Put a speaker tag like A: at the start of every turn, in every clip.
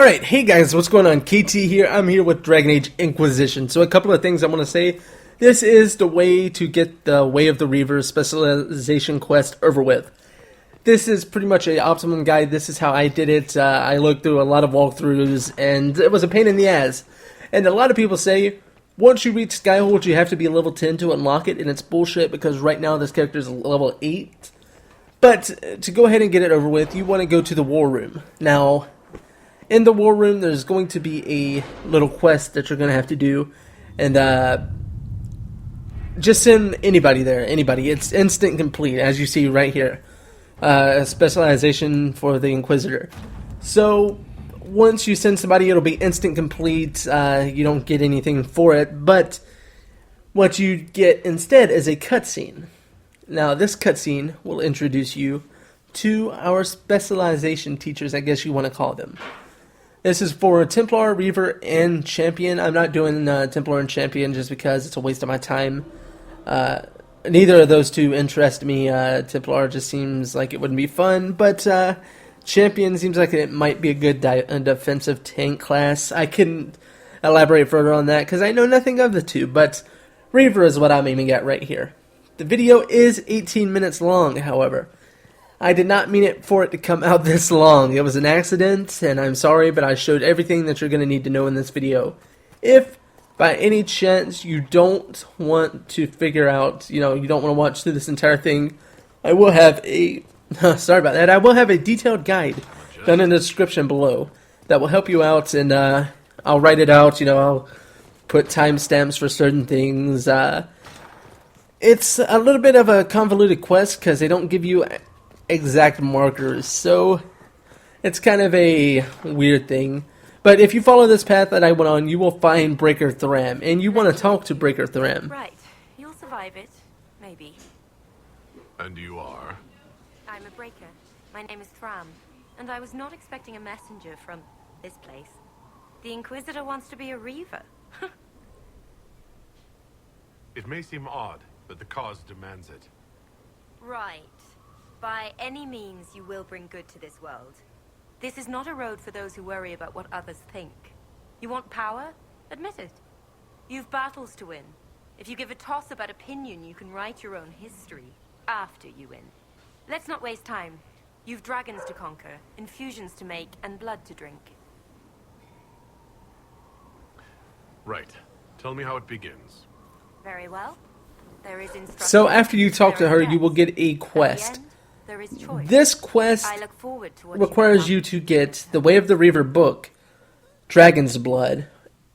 A: Alright, hey guys, what's going on? KT here. I'm here with Dragon Age Inquisition. So a couple of things I want to say. This is the way to get the Way of the Reaver specialization quest over with. This is pretty much an optimum guide. This is how I did it. I looked through a lot of walkthroughs, and it was a pain in the ass. And a lot of people say, once you reach Skyhold, you have to be level 10 to unlock it, and it's bullshit because right now this character is level 8. But to go ahead and get it over with, you want to go to the War Room. Now, in the War Room, there's going to be a little quest that you're going to have to do, and just send anybody there, anybody. It's instant complete, as you see right here. A specialization for the Inquisitor. So, once you send somebody, it'll be instant complete. You don't get anything for it, but what you get instead is a cutscene. Now, this cutscene will introduce you to our specialization teachers, I guess you want to call them. This is for Templar, Reaver, and Champion. I'm not doing Templar and Champion just because it's a waste of my time. Neither of those two interest me. Templar just seems like it wouldn't be fun, but Champion seems like it might be a good defensive tank class. I couldn't elaborate further on that because I know nothing of the two, but Reaver is what I'm aiming at right here. The video is 18 minutes long, however. I did not mean it for it to come out this long. It was an accident, and I'm sorry, but I showed everything that you're going to need to know in this video. If, by any chance, you don't want to figure out, you don't want to watch through this entire thing, I will have a, sorry about that, I will have a detailed guide down in the description below that will help you out, and I'll write it out, I'll put timestamps for certain things. It's a little bit of a convoluted quest because they don't give you exact markers, so it's kind of a weird thing. But if you follow this path that I went on, you will find Breaker Thram, and you want to talk to Breaker Thram.
B: Right, you'll survive it, maybe.
C: And you are?
B: I'm a breaker. My name is Thram, and I was not expecting a messenger from this place. The Inquisitor wants to be a Reaver.
C: It may seem odd, but the cause demands it.
B: Right. By any means, you will bring good to this world. This is not a road for those who worry about what others think. You want power? Admit it. You've battles to win. If you give a toss about opinion, you can write your own history after you win. Let's not waste time. You've dragons to conquer, infusions to make, and blood to drink.
C: Right. Tell me how it begins.
B: Very well. There is instruction.
A: So after you talk to her, you will get a quest.
B: There is choice.
A: This quest
B: I look forward to what
A: requires you to get the Way of the Reaver book, Dragon's Blood,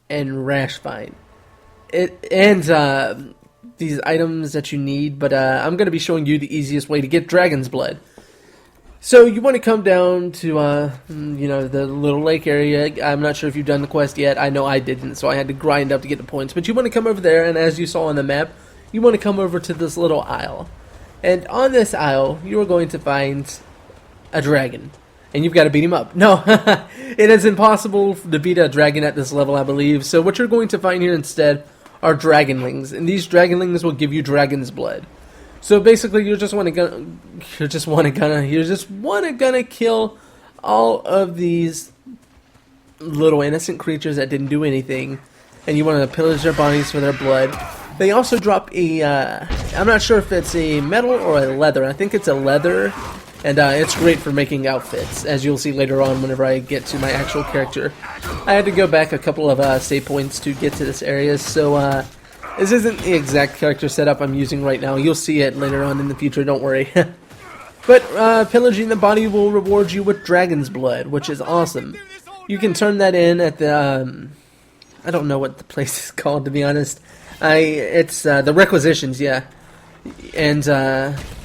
A: and Rashvine. And these items that you need, but I'm going to be showing you the easiest way to get Dragon's Blood. So you want to come down to, the little lake area. I'm not sure if you've done the quest yet. I know I didn't, so I had to grind up to get the points. But you want to come over there, and as you saw on the map, you want to come over to this little isle. And on this isle, you are going to find a dragon. And you've got to beat him up. No, it is impossible to beat a dragon at this level, I believe. So what you're going to find here instead are dragonlings. And these dragonlings will give you dragon's blood. So basically, you just want to kill all of these little innocent creatures that didn't do anything. And you want to pillage their bodies for their blood. They also drop a, I'm not sure if it's a metal or a leather. I think it's a leather, and it's great for making outfits, as you'll see later on whenever I get to my actual character. I had to go back a couple of save points to get to this area, so this isn't the exact character setup I'm using right now. You'll see it later on in the future, don't worry. But pillaging the body will reward you with dragon's blood, which is awesome. You can turn that in at the, I don't know what the place is called, to be honest. It's the Requisitions, yeah. And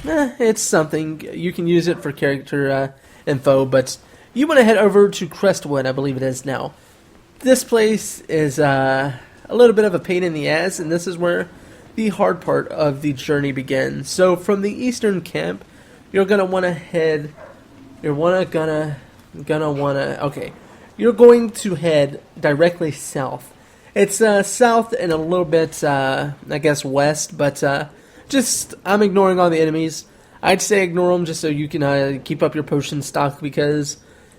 A: it's something. You can use it for character info, but you want to head over to Crestwood, I believe it is now. This place is a little bit of a pain in the ass, and this is where the hard part of the journey begins. So from the eastern camp, you're gonna want to head. You're going to head directly south. It's south and a little bit, I guess, west, but I'm ignoring all the enemies. I'd say ignore them just so you can keep up your potion stock, because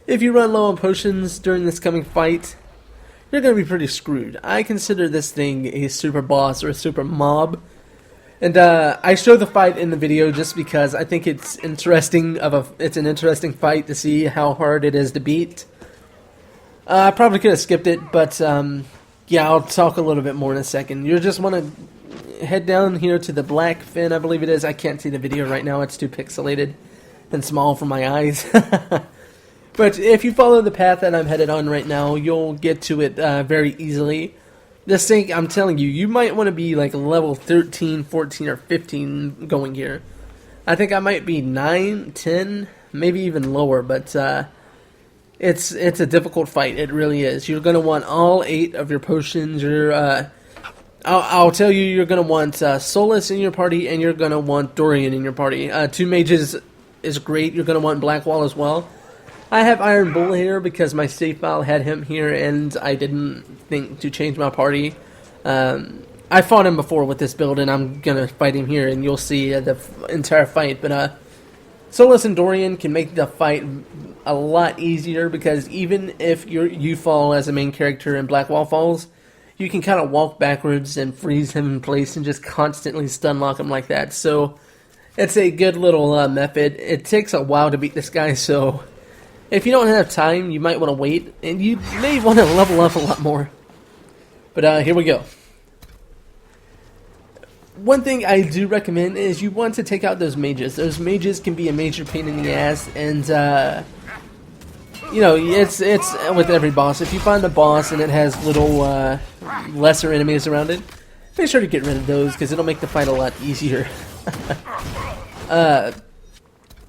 A: if you run low on potions during this coming fight, you're going to be pretty screwed. I consider this thing a super boss or a super mob. And I show the fight in the video just because I think it's interesting. It's an interesting fight to see how hard it is to beat. I probably could have skipped it, but yeah, I'll talk a little bit more in a second. You just want to head down here to the Black Fin, I believe it is. I can't see the video right now; it's too pixelated and small for my eyes. But if you follow the path that I'm headed on right now, you'll get to it very easily. This thing, I'm telling you, you might want to be like level 13, 14, or 15 going here. I think I might be 9, 10, maybe even lower, but it's a difficult fight. It really is. You're going to want all 8 of your potions. I'll tell you, you're going to want Solus in your party, and you're going to want Dorian in your party. 2 mages is great. You're going to want Blackwall as well. I have Iron Bull here because my save file had him here, and I didn't think to change my party. I fought him before with this build, and I'm going to fight him here, and you'll see the entire fight. But Solus and Dorian can make the fight a lot easier because even if you fall as a main character and Blackwall falls, you can kind of walk backwards and freeze him in place and just constantly stun lock him like that. So it's a good little method. It takes a while to beat this guy, so if you don't have time, you might want to wait, and you may want to level up a lot more. But here we go. One thing I do recommend is you want to take out those mages. Those mages can be a major pain in the ass, and you know, it's with every boss. If you find a boss and it has little lesser enemies around it, make sure to get rid of those because it'll make the fight a lot easier.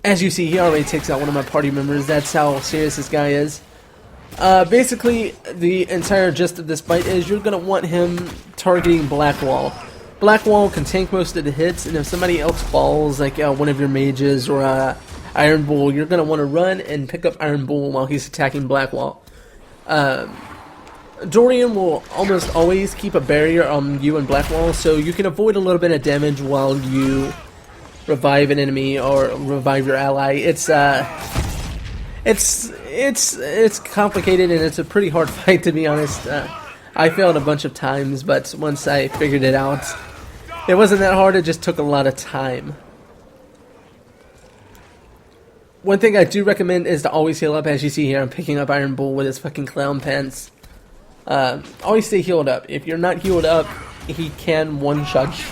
A: As you see, he already takes out one of my party members. That's how serious this guy is. Basically, the entire gist of this fight is you're going to want him targeting Blackwall. Blackwall can tank most of the hits, and if somebody else falls, like one of your mages or Iron Bull, you're going to want to run and pick up Iron Bull while he's attacking Blackwall. Dorian will almost always keep a barrier on you and Blackwall, so you can avoid a little bit of damage while you revive an enemy or revive your ally. It's complicated and it's a pretty hard fight, to be honest. I failed a bunch of times, but once I figured it out, it wasn't that hard. It just took a lot of time. One thing I do recommend is to always heal up. As you see here, I'm picking up Iron Bull with his fucking clown pants. Always stay healed up. If you're not healed up, he can one-shot you.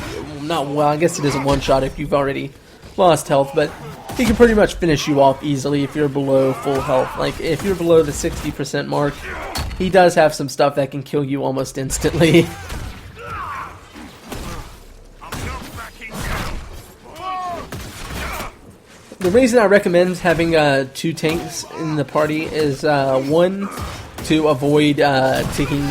A: Not well, I guess it isn't one-shot if you've already lost health, but he can pretty much finish you off easily if you're below full health. Like, if you're below the 60% mark, he does have some stuff that can kill you almost instantly. The reason I recommend having 2 tanks in the party is, one, to avoid taking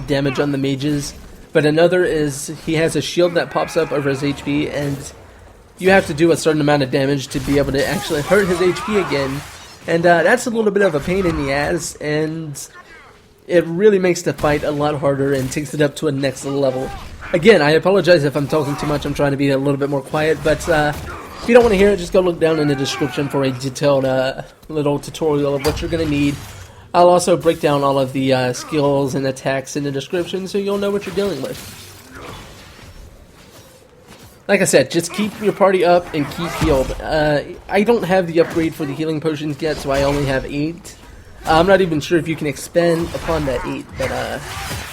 A: damage on the mages, but another is he has a shield that pops up over his HP, and you have to do a certain amount of damage to be able to actually hurt his HP again, and that's a little bit of a pain in the ass, and it really makes the fight a lot harder and takes it up to a next level. Again, I apologize if I'm talking too much. I'm trying to be a little bit more quiet, but if you don't want to hear it, just go look down in the description for a detailed little tutorial of what you're going to need. I'll also break down all of the skills and attacks in the description so you'll know what you're dealing with. Like I said, just keep your party up and keep healed. I don't have the upgrade for the healing potions yet, so I only have 8. I'm not even sure if you can expand upon that 8, but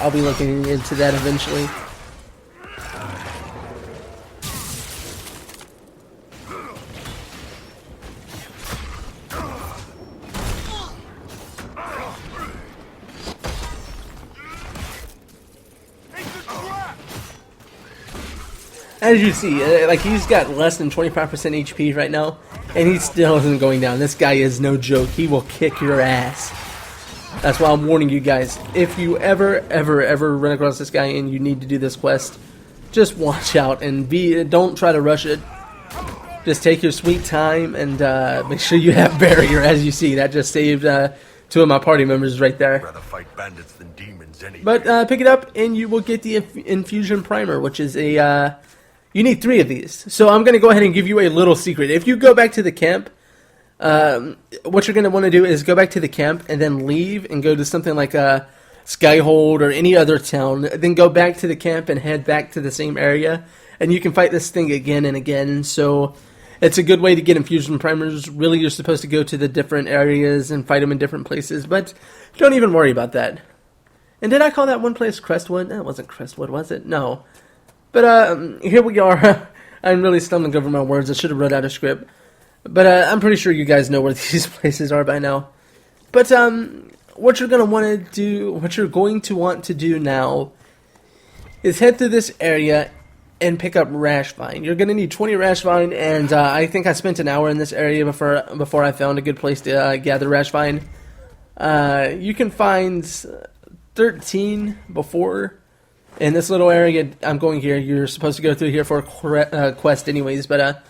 A: I'll be looking into that eventually. As you see, like, he's got less than 25% HP right now, and he still isn't going down. This guy is no joke. He will kick your ass. That's why I'm warning you guys. If you ever run across this guy and you need to do this quest, just watch out and don't try to rush it. Just take your sweet time and make sure you have barrier. As you see, that just saved 2 of my party members right there.
D: Rather fight bandits than demons anyway.
A: But pick it up and you will get the infusion primer, which is you need 3 of these. So I'm going to go ahead and give you a little secret. If you go back to the camp, what you're going to want to do is go back to the camp and then leave and go to something like Skyhold or any other town. Then go back to the camp and head back to the same area. And you can fight this thing again and again. So it's a good way to get infusion primers. Really, you're supposed to go to the different areas and fight them in different places. But don't even worry about that. And did I call that one place Crestwood? That wasn't Crestwood, was it? No. But here we are. I'm really stumbling over my words. I should have wrote out a script. But I'm pretty sure you guys know where these places are by now. But what you're going to want to do now is head through this area and pick up Rash Vine. You're going to need 20 Rash Vine, and I think I spent an hour in this area before I found a good place to gather Rash Vine. You can find 13 before in this little area. I'm going here. You're supposed to go through here for a quest anyways, but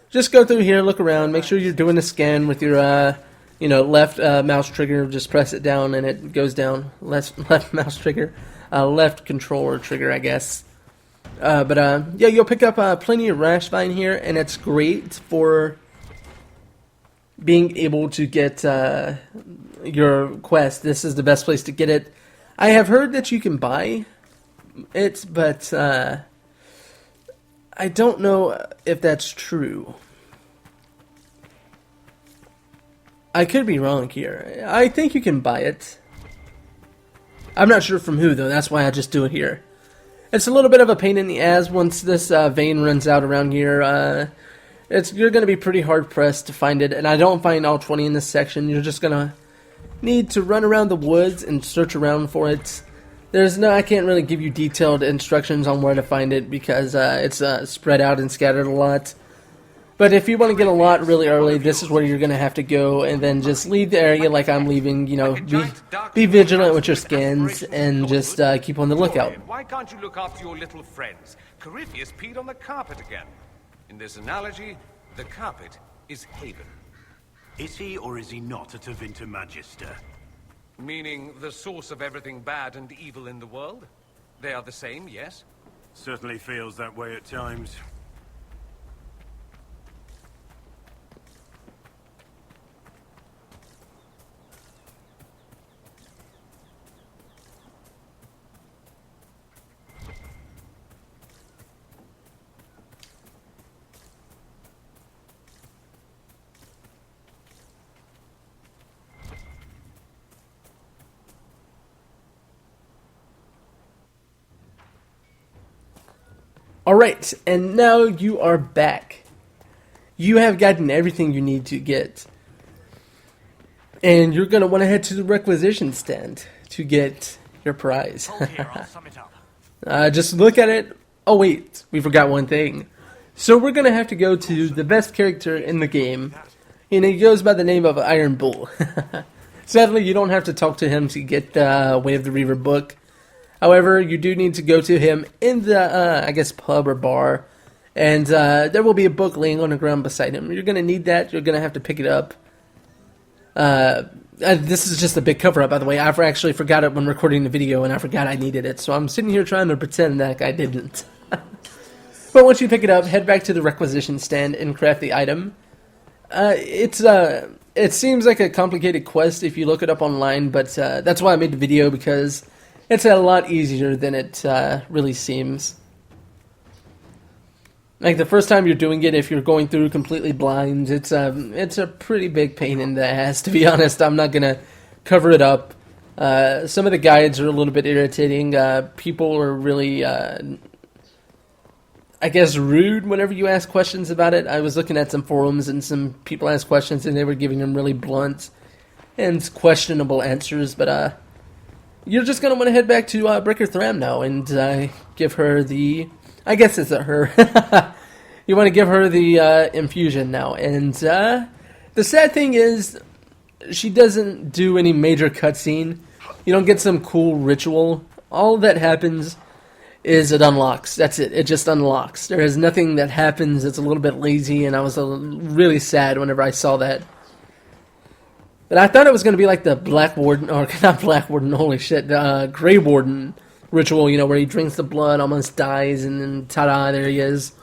A: just go through here, look around, make sure you're doing a scan with your left mouse trigger. Just press it down and it goes down. Left mouse trigger, left controller trigger, I guess. Yeah, you'll pick up plenty of Rash Vine here, and it's great for being able to get your quest. This is the best place to get it. I have heard that you can buy it, but I don't know if that's true. I could be wrong here. I think you can buy it. I'm not sure from who, though. That's why I just do it here. It's a little bit of a pain in the ass once this vein runs out around here. You're going to be pretty hard-pressed to find it, and I don't find all 20 in this section. You're just going to need to run around the woods and search around for it. I can't really give you detailed instructions on where to find it because it's spread out and scattered a lot. But if you want to get a lot really early, this is where you're going to have to go, and then just leave the area like I'm leaving. Be vigilant with your scans and just keep on the lookout.
E: Why can't you look after your little friends? Corypheus peed on the carpet again. In this analogy, the carpet is Haven.
D: Is he or is he not a Tevinter Magister?
E: Meaning the source of everything bad and evil in the world? They are the same, yes?
D: Certainly feels that way at times.
A: Alright, and now you are back. You have gotten everything you need to get. And you're going to want to head to the requisition stand to get your prize. Just look at it. Oh wait, we forgot one thing. So we're going to have to go to the best character in the game. And he goes by the name of Iron Bull. Sadly, you don't have to talk to him to get the Way of the Reaver book. However, you do need to go to him in the, I guess, pub or bar. And there will be a book laying on the ground beside him. You're going to need that. You're going to have to pick it up. This is just a big cover-up, by the way. I actually forgot it when recording the video, and I forgot I needed it. So I'm sitting here trying to pretend that I didn't. But once you pick it up, head back to the requisition stand and craft the item. It seems like a complicated quest if you look it up online, but that's why I made the video, because it's a lot easier than it really seems. Like the first time you're doing it, if you're going through completely blind, it's a pretty big pain in the ass, to be honest. I'm not going to cover it up. Some of the guides are a little bit irritating. People are really, I guess, rude whenever you ask questions about it. I was looking at some forums and some people asked questions and they were giving them really blunt and questionable answers, but you're just going to want to head back to Breaker Thram now and give her the... I guess it's her. You want to give her the infusion now. And the sad thing is, she doesn't do any major cutscene. You don't get some cool ritual. All that happens is it unlocks. That's it. It just unlocks. There is nothing that happens. It's a little bit lazy, and I was really sad whenever I saw that. But I thought it was going to be like the Black Warden, or not Black Warden, holy shit, the Grey Warden ritual, you know, where he drinks the blood, almost dies, and then ta-da, there he is.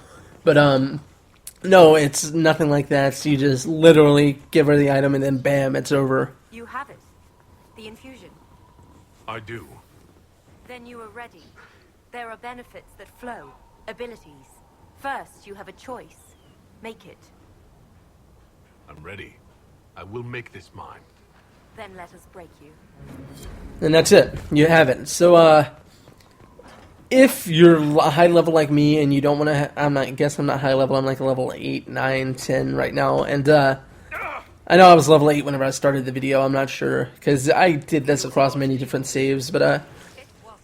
A: But No, it's nothing like that. So you just literally give her the item and then bam, it's over.
B: You have it. The infusion.
C: I do.
B: Then you are ready. There are benefits that flow. Abilities. First, you have a choice. Make it.
C: I'm ready. I will make this mine.
B: Then let us break you.
A: And that's it. You have it. So, if you're high level like me and you don't want to, I'm not high level. I'm like level 8, 9, 10 right now. And I know I was level 8 whenever I started the video. I'm not sure because I did this across many different saves. But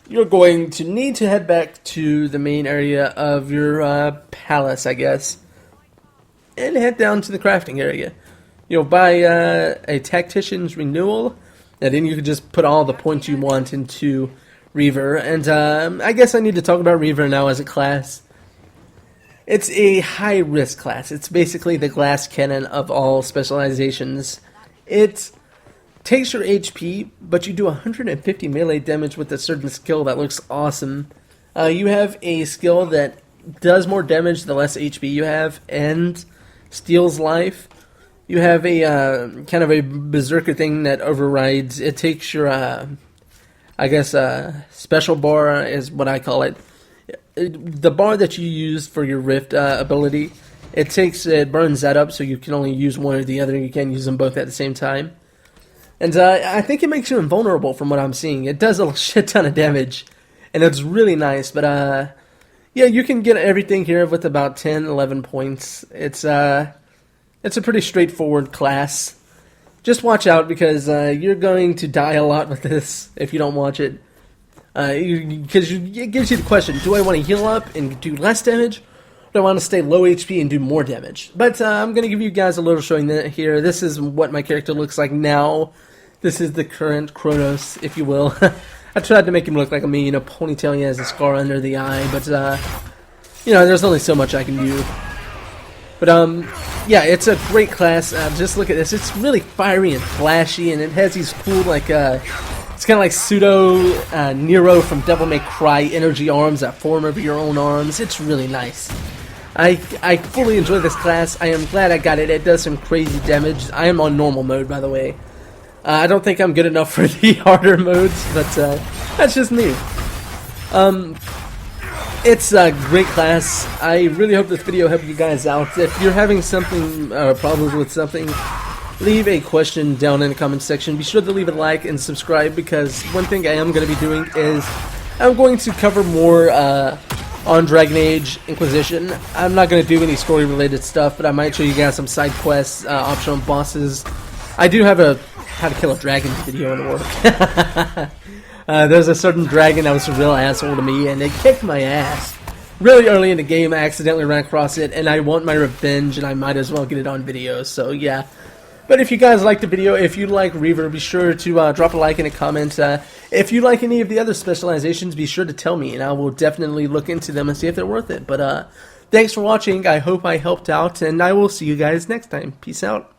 A: you're going to need to head back to the main area of your palace, I guess, and head down to the crafting area. You'll buy a tactician's renewal, and then you can just put all the points you want into Reaver. And I guess I need to talk about Reaver now as a class. It's a high-risk class. It's basically the glass cannon of all specializations. It takes your HP, but you do 150 melee damage with a certain skill that looks awesome. You have a skill that does more damage the less HP you have, and steals life. You have a kind of a berserker thing that overrides. It takes your, I guess, special bar is what I call it. The bar that you use for your rift ability, it burns that up, so you can only use one or the other. You can't use them both at the same time. And I think it makes you invulnerable from what I'm seeing. It does a shit ton of damage, and it's really nice. But yeah, you can get everything here with about 10, 11 points. It's a pretty straightforward class. Just watch out because you're going to die a lot with this if you don't watch it. Because it gives you the question, do I want to heal up and do less damage? Or do I want to stay low HP and do more damage? But I'm going to give you guys a little showing that here. This is what my character looks like now. This is the current Kronos, if you will. I tried to make him look like a ponytail. He has a scar under the eye, but there's only so much I can do. But yeah, it's a great class. Just look at this. It's really fiery and flashy, and it has these cool it's kind of like pseudo Nero from Devil May Cry energy arms that form over your own arms. It's really nice. I fully enjoy this class. I am glad I got it. It does some crazy damage. I am on normal mode, by the way. I don't think I'm good enough for the harder modes, but that's just me. It's a great class. I really hope this video helped you guys out. If you're having something, problems with something, leave a question down in the comment section. Be sure to leave a like and subscribe, because one thing I am going to be doing is I'm going to cover more on Dragon Age Inquisition. I'm not going to do any story related stuff, but I might show you guys some side quests, optional bosses. I do have a how to kill a dragon video in the work. There's a certain dragon that was a real asshole to me, and it kicked my ass. Really early in the game, I accidentally ran across it, and I want my revenge, and I might as well get it on video, so yeah. But if you guys liked the video, if you like Reaver, be sure to drop a like and a comment. If you like any of the other specializations, be sure to tell me, and I will definitely look into them and see if they're worth it. But thanks for watching. I hope I helped out, and I will see you guys next time. Peace out.